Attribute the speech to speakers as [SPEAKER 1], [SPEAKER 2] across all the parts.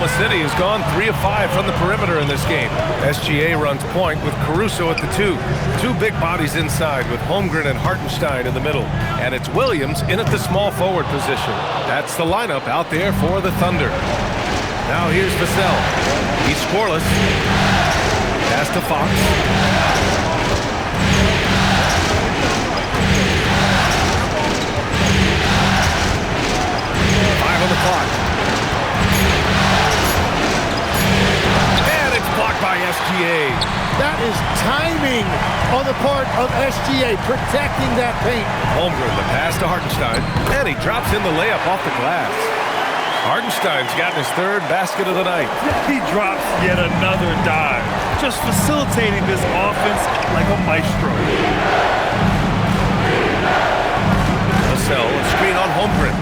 [SPEAKER 1] Oklahoma City has gone 3 of 5 from the perimeter in this game. SGA runs point with Caruso at the 2. Two big bodies inside with Holmgren and Hartenstein in the middle. And it's Williams in at the small forward position. That's the lineup out there for the Thunder. Now here's Vassell. He's scoreless. Pass to Fox. 5 on the clock. And it's blocked by SGA.
[SPEAKER 2] That is timing on the part of SGA, protecting that paint.
[SPEAKER 1] Holmgren, the pass to Hartenstein. And he drops in the layup off the glass. Hartenstein's gotten his 3rd basket of the night.
[SPEAKER 3] He drops yet another dive, just facilitating this offense like a maestro.
[SPEAKER 1] Vassell, a screen on Holmgren.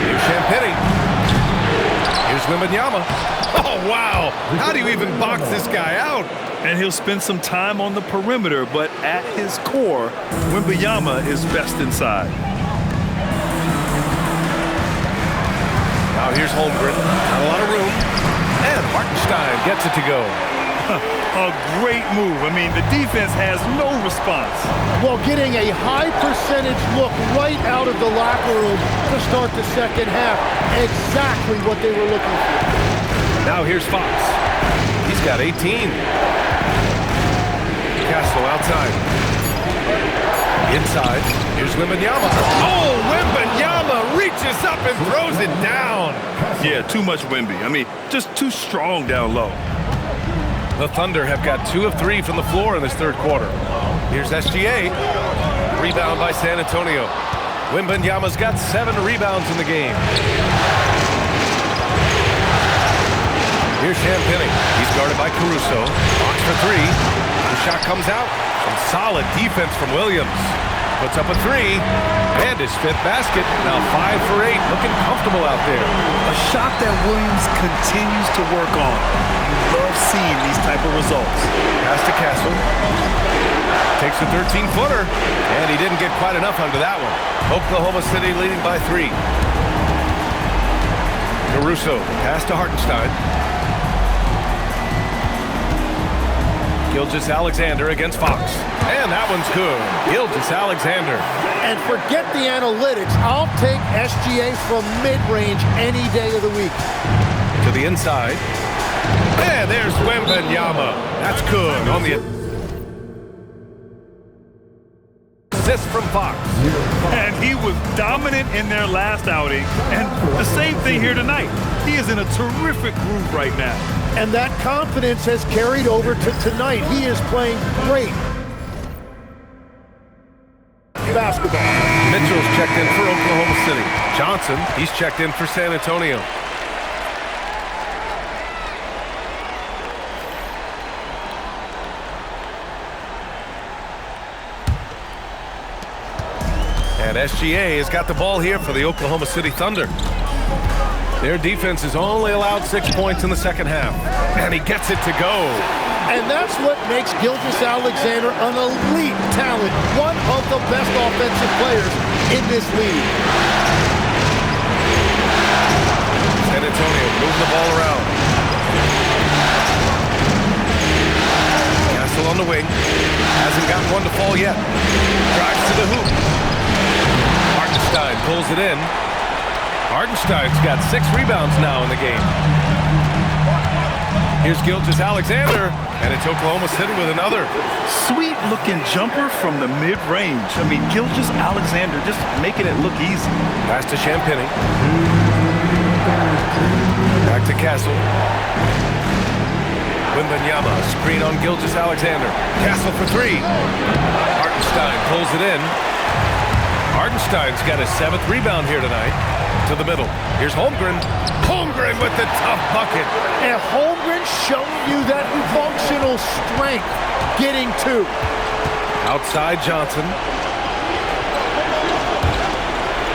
[SPEAKER 1] Here's Champagnie. Here's Wembanyama. Oh, wow. How do you even box this guy out?
[SPEAKER 3] And he'll spend some time on the perimeter, but at his core, Wembanyama is best inside.
[SPEAKER 1] Now here's Holmgren. Not a lot of room. And Hartenstein gets it to go.
[SPEAKER 3] A great move. I mean, the defense has no response.
[SPEAKER 2] Well, getting a high percentage look right out of the locker room to start the second half. Exactly what they were looking for.
[SPEAKER 1] Now here's Fox. He's got 18. Castle outside. Inside. Here's Wembanyama. Oh, Wembanyama reaches up and throws it down.
[SPEAKER 3] Yeah, too much Wemby. I mean, just too strong down low.
[SPEAKER 1] The Thunder have got 2 of 3 from the floor in this 3rd quarter. Here's SGA. Rebound by San Antonio. Wembanyama's got 7 rebounds in the game. Here's Champagnie. He's guarded by Caruso. Fox for 3. The shot comes out. Some solid defense from Williams. Puts up a 3. And his 5th basket. Now 5 for 8. Looking comfortable out there.
[SPEAKER 3] A shot that Williams continues to work on. You love seeing these type of results.
[SPEAKER 1] Pass to Castle. Takes a 13-footer. And he didn't get quite enough under that one. Oklahoma City leading by 3. Caruso. Pass to Hartenstein. Gilgeous-Alexander against Fox. And that one's good. Gilgeous-Alexander.
[SPEAKER 2] And forget the analytics. I'll take SGA from mid-range any day of the week.
[SPEAKER 1] To the inside. And there's Wembanyama. That's good on the assist from Fox.
[SPEAKER 3] And he was dominant in their last outing. And the same thing here tonight. He is in a terrific groove right now.
[SPEAKER 2] And that confidence has carried over to tonight. He is playing great basketball.
[SPEAKER 1] Mitchell's checked in for Oklahoma City. Johnson, he's checked in for San Antonio. And SGA has got the ball here for the Oklahoma City Thunder. Their defense has only allowed 6 points in the second half. And he gets it to go.
[SPEAKER 2] And that's what makes Gilgeous-Alexander an elite talent. One of the best offensive players in this league.
[SPEAKER 1] San Antonio moving the ball around. Castle on the wing. Hasn't gotten one to fall yet. Drives to the hoop. Hartenstein pulls it in. Hartenstein's got 6 rebounds now in the game. Here's Gilgeous-Alexander, and it's Oklahoma City with another.
[SPEAKER 3] Sweet-looking jumper from the mid-range. I mean, Gilgeous-Alexander just making it look easy.
[SPEAKER 1] Pass to Champagnie. Back to Castle. Wembanyama, screen on Gilgeous-Alexander. Castle for 3. Hartenstein pulls it in. Hartenstein's got his 7th rebound here tonight. To the middle. Here's Holmgren. Holmgren with the tough bucket.
[SPEAKER 2] And Holmgren showing you that functional strength. Getting 2.
[SPEAKER 1] Outside Johnson.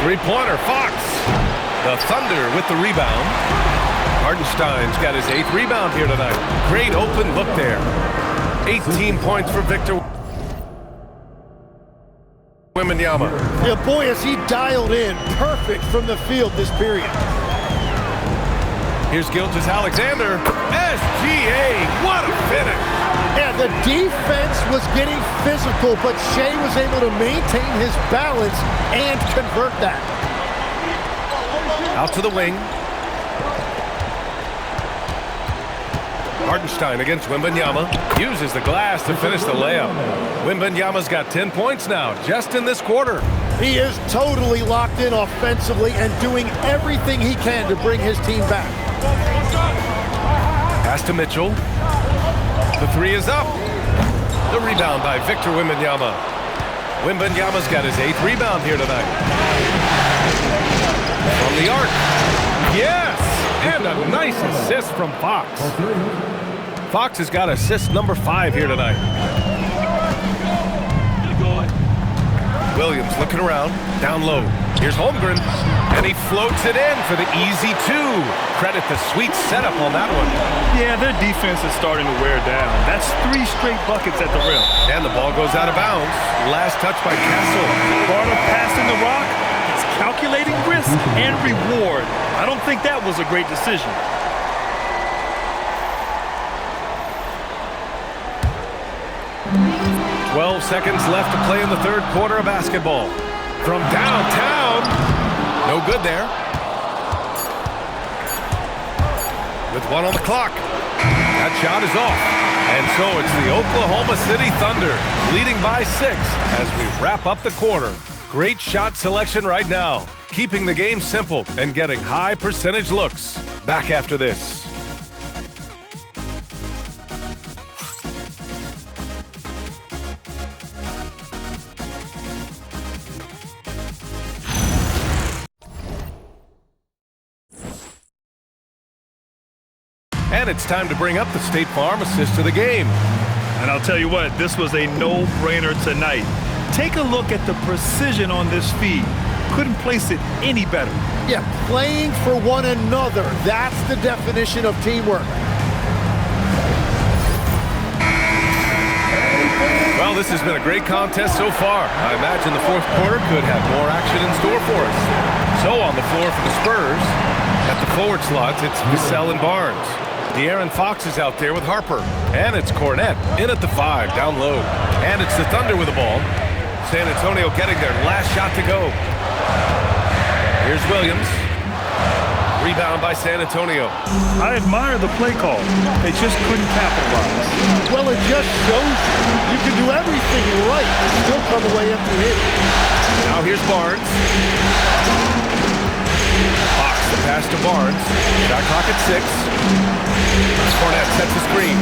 [SPEAKER 1] 3-pointer, Fox. The Thunder with the rebound. Hartenstein's got his 8th rebound here tonight. Great open look there. 18 points for Victor Wembanyama.
[SPEAKER 2] Yeah, boy, is he dialed in perfect from the field this period.
[SPEAKER 1] Here's Gilgeous-Alexander. SGA, what a finish!
[SPEAKER 2] Yeah, the defense was getting physical, but Shea was able to maintain his balance and convert that.
[SPEAKER 1] Out to the wing. Hartenstein against Wembanyama. Uses the glass to finish the layup. Wembanyama's got 10 points now, just in this quarter.
[SPEAKER 2] He is totally locked in offensively and doing everything he can to bring his team back.
[SPEAKER 1] Pass to Mitchell. The three is up. The rebound by Victor Wembanyama. Wembanyama's got his 8th rebound here tonight. From the arc. Yes! And a nice assist from Fox. Fox has got assist number 5 here tonight. Williams looking around, down low. Here's Holmgren, and he floats it in for the easy 2. Credit the sweet setup on that one.
[SPEAKER 3] Yeah, their defense is starting to wear down. That's 3 straight buckets at the rim.
[SPEAKER 1] And the ball goes out of bounds. Last touch by Castle.
[SPEAKER 3] Part of passing the rock is calculating risk and reward. I don't think that was a great decision.
[SPEAKER 1] "12 seconds left to play in the third quarter of basketball. From downtown, no good there. With 1 on the clock, that shot is off. And so it's the Oklahoma City Thunder leading by 6 as we wrap up the quarter. Great shot selection right now, keeping the game simple and getting high percentage looks. Back after this. And it's time to bring up the State Farm assist to the game.
[SPEAKER 3] And I'll tell you what, this was a no-brainer tonight. Take a look at the precision on this feed. Couldn't place it any better.
[SPEAKER 2] Yeah, playing for one another. That's the definition of teamwork.
[SPEAKER 1] Well, this has been a great contest so far. I imagine the fourth quarter could have more action in store for us. So on the floor for the Spurs, at the forward slots, it's Vassell and Barnes. De'Aaron Fox is out there with Harper. And it's Cornette in at the 5, down low. And it's the Thunder with the ball. San Antonio getting their last shot to go. Here's Williams. Rebound by San Antonio.
[SPEAKER 3] I admire the play call. They just couldn't capitalize.
[SPEAKER 2] Well, it just shows you can do everything right and still come away empty-handed.
[SPEAKER 1] Now here's Barnes. Fox, the pass to Barnes. Shot clock at 6. Cornette sets the screen.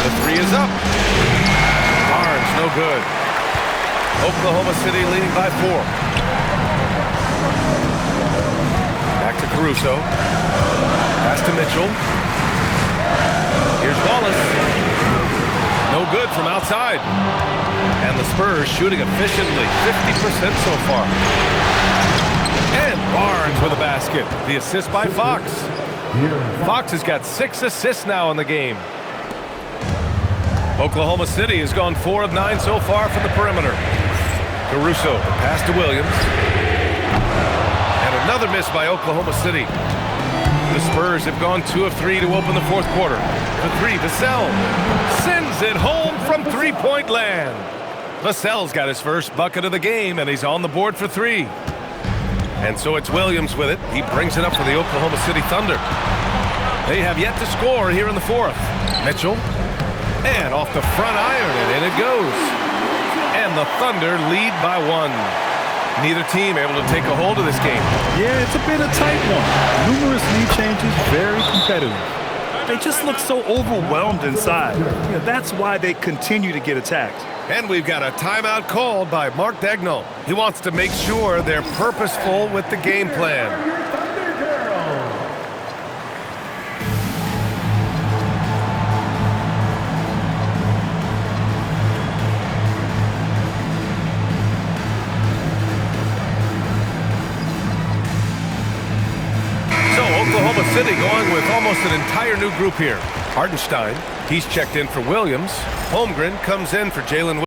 [SPEAKER 1] The 3 is up. Barnes, no good. Oklahoma City leading by 4. Back to Caruso. Pass to Mitchell. Here's Wallace. No good from outside. And the Spurs shooting efficiently, 50% so far. And Barnes with a basket. The assist by Fox. Fox has got 6 assists now in the game. Oklahoma City has gone 4 of 9 so far from the perimeter. Caruso, the pass to Williams. And another miss by Oklahoma City. The Spurs have gone 2 of 3 to open the fourth quarter. The 3, Vassell sends it home from three-point land. Vassell's got his first bucket of the game, and he's on the board for 3. And so it's Williams with it. He brings it up for the Oklahoma City Thunder. They have yet to score here in the fourth. Mitchell, and off the front iron, and in it goes. And the Thunder lead by 1. Neither team able to take a hold of this game.
[SPEAKER 3] Yeah, it's a bit of a tight one. Numerous lead changes, very competitive. They just look so overwhelmed inside. That's why they continue to get attacked.
[SPEAKER 1] And we've got a timeout called by Mark Daigneault. He wants to make sure they're purposeful with the game plan. Oklahoma City going with almost an entire new group here. Hartenstein, he's checked in for Williams. Holmgren comes in for Jalen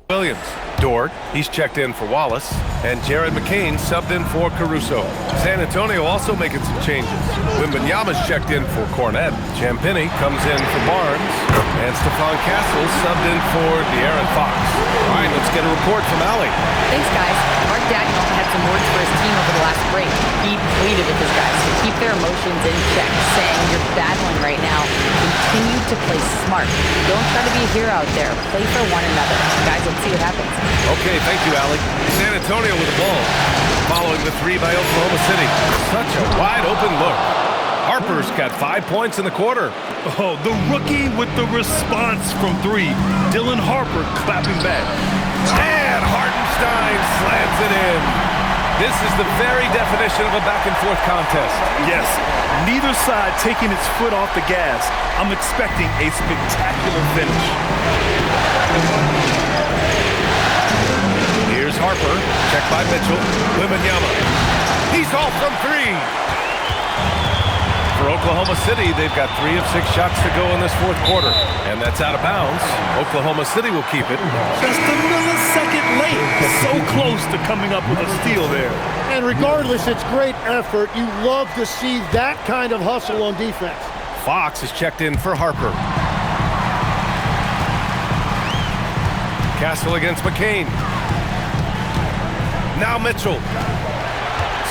[SPEAKER 1] Williams. Dort. Dort. He's checked in for Wallace. And Jared McCain subbed in for Caruso. San Antonio also making some changes. Wembanyama's checked in for Cornette. Champagnie comes in for Barnes. And Stephon Castle subbed in for De'Aaron Fox. All right, let's get a report from Allie.
[SPEAKER 4] Thanks, guys. Mark Daigneault had some words for his team over the last break. He pleaded with his guys to keep their emotions in check, saying, "You're battling right now. Continue to play smart. Don't try to be a hero out there. Play for one another." Guys, let's see what happens.
[SPEAKER 1] Okay, thank you, Allie. San Antonio with the ball. Following the three by Oklahoma City. Such a wide open look. Harper's got 5 points in the quarter.
[SPEAKER 3] Oh, the rookie with the response from three. Dylan Harper clapping back.
[SPEAKER 1] And Hartenstein slams it in. This is the very definition of a back-and-forth contest.
[SPEAKER 3] Yes, neither side taking its foot off the gas. I'm expecting a spectacular finish.
[SPEAKER 1] Here's Harper, checked by Mitchell. Wembanyama. He's off from three. For Oklahoma City, they've got 3 of 6 shots to go in this fourth quarter. And that's out of bounds. Oklahoma City will keep it.
[SPEAKER 3] Just a millisecond late. So close to coming up with a steal there.
[SPEAKER 2] And regardless, it's great effort. You love to see that kind of hustle on defense.
[SPEAKER 1] Fox is checked in for Harper. Castle against McCain. Now Mitchell.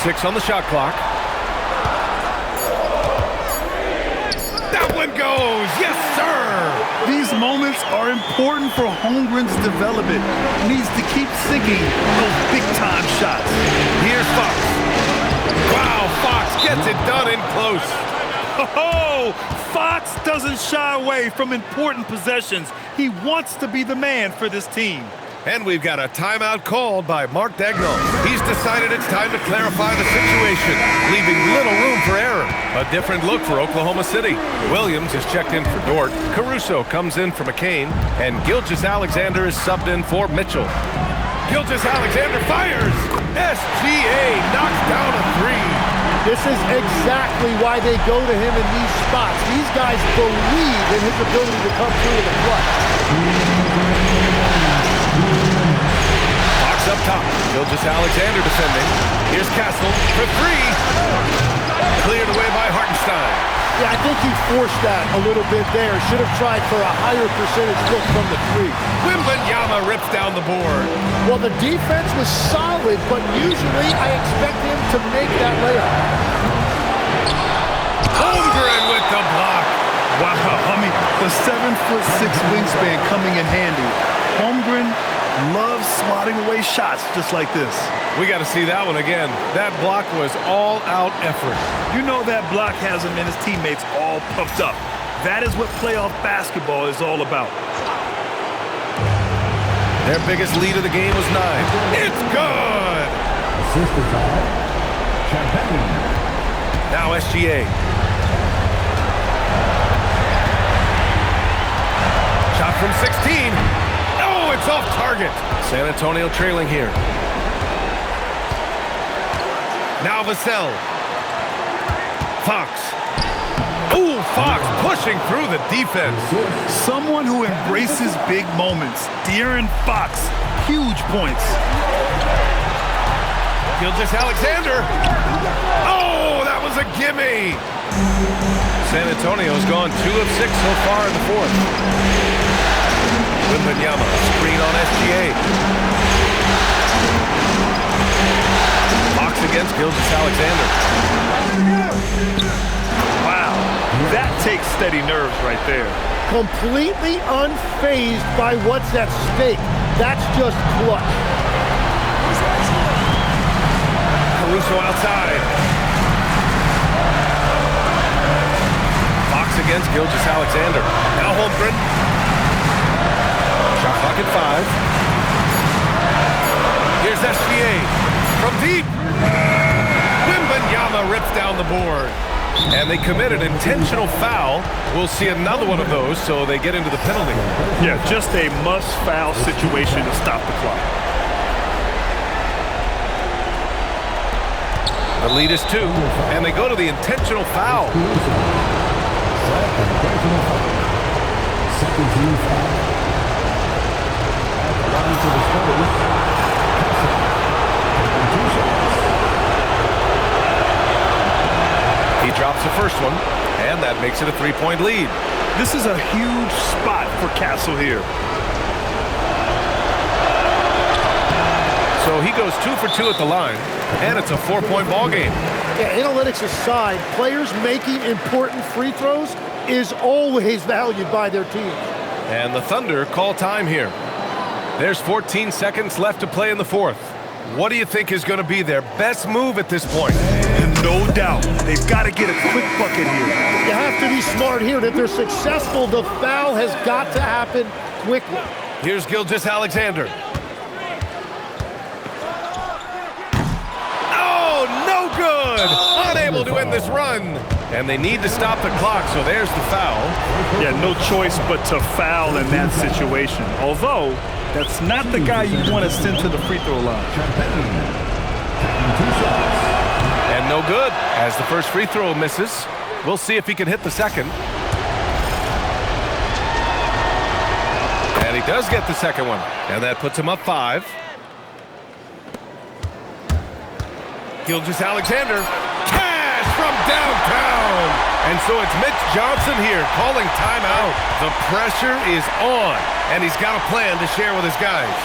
[SPEAKER 1] 6 on the shot clock. That one goes! Yes, sir!
[SPEAKER 3] These moments are important for Holmgren's development. Needs to keep sinking those big-time shots.
[SPEAKER 1] Here's Fox. Wow, Fox gets it done in close.
[SPEAKER 3] Oh, Fox doesn't shy away from important possessions. He wants to be the man for this team.
[SPEAKER 1] And we've got a timeout called by Mark Daigneault. He's decided it's time to clarify the situation, leaving little room for error. A different look for Oklahoma City. Williams is checked in for Dort. Caruso comes in for McCain. And Gilgeous-Alexander is subbed in for Mitchell. Gilgeous-Alexander fires! SGA knocks down a three.
[SPEAKER 2] This is exactly why they go to him in these spots. These guys believe in his ability to come through in the clutch.
[SPEAKER 1] Fox up top. Gilgeous-Alexander defending. Here's Castle for three. Cleared away by Hartenstein.
[SPEAKER 2] Yeah, I think he forced that a little bit there. Should have tried for a higher percentage look from the three.
[SPEAKER 1] Wembanyama rips down the board.
[SPEAKER 2] Well, the defense was solid, but usually I expect him to make that layup.
[SPEAKER 1] Holmgren with the block.
[SPEAKER 3] Wow, I mean, the 7'6" wingspan coming in handy. Holmgren loves swatting away shots just like this.
[SPEAKER 1] We got to see that one again. That block was all-out effort.
[SPEAKER 3] You know that block has him and his teammates all puffed up. That is what playoff basketball is all about.
[SPEAKER 1] Their biggest lead of the game was 9. It's good!
[SPEAKER 5] Assisted by Champagnie.
[SPEAKER 1] Now SGA. Shot from 16. Oh, it's off target. San Antonio trailing here. Now Vassell. Fox. Ooh, Fox pushing through the defense.
[SPEAKER 3] Someone who embraces big moments. De'Aaron Fox, huge points.
[SPEAKER 1] Gilgeous-Alexander. Oh, that was a gimme. San Antonio's gone 2 of 6 so far in the fourth. Wembanyama, screen on SGA. Fox against Gilgeous-Alexander.
[SPEAKER 3] Wow, that takes steady nerves right there.
[SPEAKER 2] Completely unfazed by what's at stake. That's just clutch.
[SPEAKER 1] Caruso outside. Fox against Gilgeous-Alexander. Now Holmgren. Shot clock at 5. Here's SGA from deep. Wembanyama rips down the board. And they commit an intentional foul. We'll see another one of those, so they get into the penalty.
[SPEAKER 3] Yeah, just a must-foul situation to stop the clock.
[SPEAKER 1] The lead is 2, and they go to the intentional foul.
[SPEAKER 5] Second team foul. At the line to the
[SPEAKER 1] the first one, and that makes it a 3-point lead.
[SPEAKER 3] This is a huge spot for Castle here.
[SPEAKER 1] So he goes 2 for 2 at the line, and it's a 4-point ball game.
[SPEAKER 2] Yeah, analytics aside, players making important free throws is always valued by their team.
[SPEAKER 1] And the Thunder call time here. There's 14 seconds left to play in the fourth. What do you think is going to be their best move at this point?
[SPEAKER 3] No doubt. They've got to get a quick bucket here.
[SPEAKER 2] You have to be smart here. If they're successful, the foul has got to happen quickly.
[SPEAKER 1] Here's Gilgeous-Alexander. Oh, no good! Unable to end this run. And they need to stop the clock, so there's the foul.
[SPEAKER 3] Yeah, no choice but to foul in that situation. Although, that's not the guy you want to send to the free throw line.
[SPEAKER 1] And no good, as the first free throw misses. We'll see if he can hit the second. And he does get the second one. And that puts him up 5. Gilgeous-Alexander. Cash from downtown. And so it's Mitch Johnson here calling timeout. The pressure is on. And he's got a plan to share with his guys.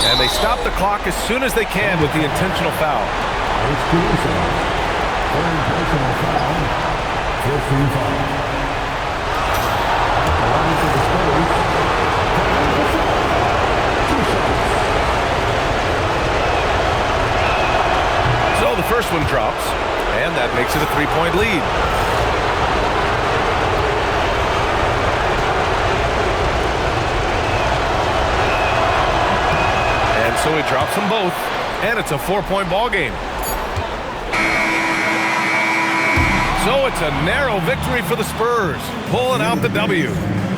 [SPEAKER 1] And they stop the clock as soon as they can with the intentional foul.
[SPEAKER 5] Third personal foul. 15 foul. Line for the Spurs.
[SPEAKER 1] So the first one drops, and that makes it a 3-point lead. And so he drops them both, and it's a 4-point ball game. So it's a narrow victory for the Spurs, pulling out the W.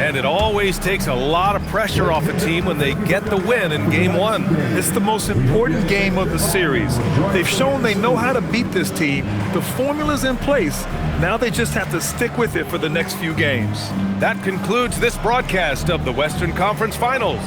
[SPEAKER 1] And it always takes a lot of pressure off a team when they get the win in Game 1.
[SPEAKER 3] It's the most important game of the series. They've shown they know how to beat this team. The formula's in place. Now they just have to stick with it for the next few games.
[SPEAKER 1] That concludes this broadcast of the Western Conference Finals.